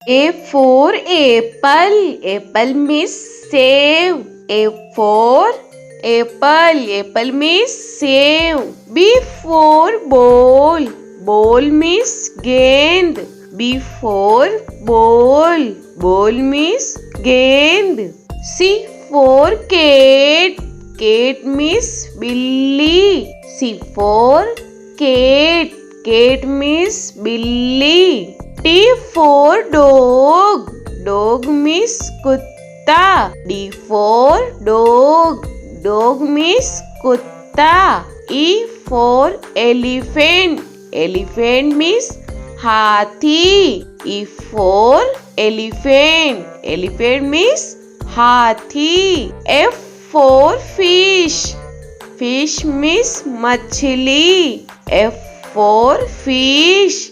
A for apple. Apple means save. A for apple. Apple means save. B for ball. Ball means gend. B for ball. Ball means gend. C for cat. Cat means billy. C for cat. Cat means billy. T for dog. Dog means kutta. D for dog. Dog means kutta. E for elephant. Elephant means hathi. E for elephant. Elephant means hathi. F for fish. Fish means machli. F for fish.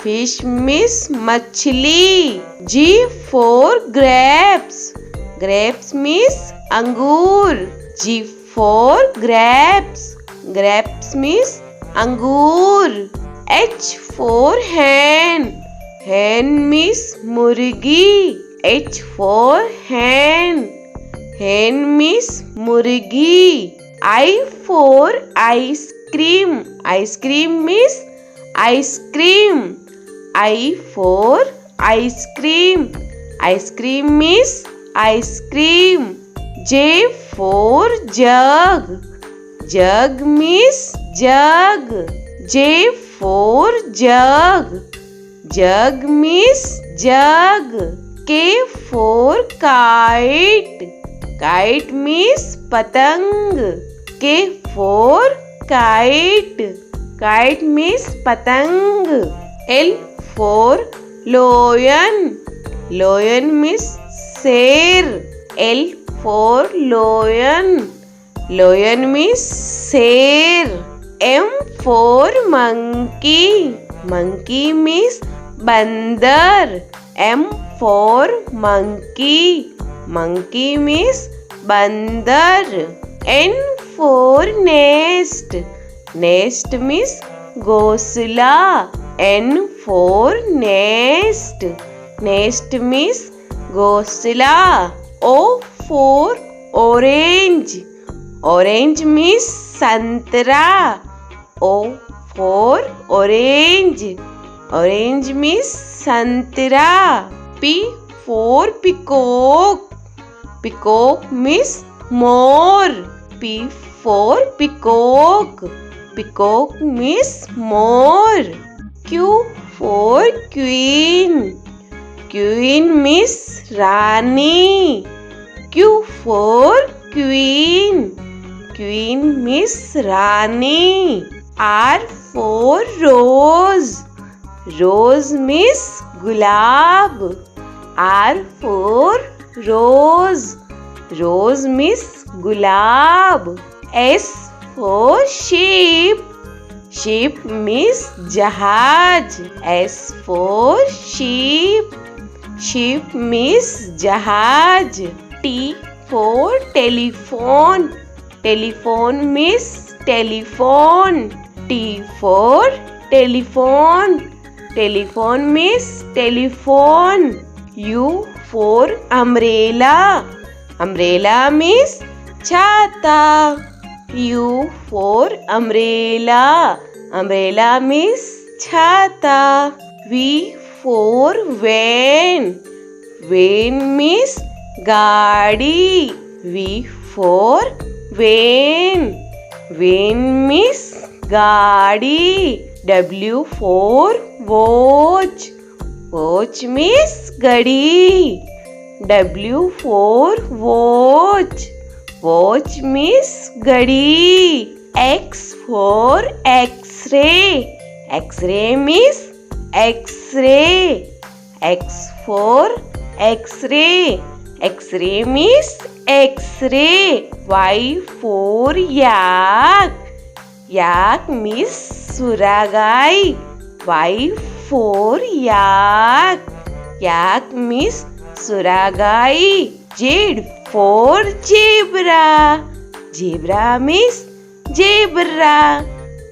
Fish means machli. G for grapes. Grapes means angur. G for grapes. Grapes means angur. H for hen. Hen means murgi. H for hen. Hen means murgi. I for ice cream. Ice cream means ice cream. I for ice cream. Ice cream means ice cream. J for jug. Jug means jug. J for jug. Jug means jug. K for kite. Kite means patang. K for kite. Kite means patang. L for lion. Lion means sher. L for lion. Lion means sher. M for monkey. Monkey means bandar. M for monkey. Monkey means bandar. N for nest. Nest means ghosla. N for nest. Nest means ghosla. O for orange. Orange means santra. O for orange. Orange means santra. P for peacock. Peacock means more. P for peacock. Peacock means more. Q for queen. Queen means Rani. Q for queen. Queen means Rani. R for rose. Rose means gulab. R for rose. Rose means gulab. S for sheep. Sheep means jahaj. S for sheep. Sheep means jahaj. T for telephone. Telephone means telephone. T for telephone. Telephone means telephone. U for umbrella. Umbrella means chhata. U for umbrella. Umbrella means chhata. V for van. Van means gaadi. V for van. Van means gaadi. W for watch. Watch means gadi. W for watch. Watch means gadi. X for X-ray. X-ray means X-ray. X for X-ray. X-ray means X-ray. Y for yak. Yak means suragai. Y for yak. Yak means suragai. Z for zebra. Zebra means zebra.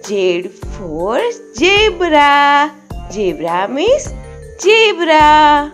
Z for zebra. Zebra means zebra.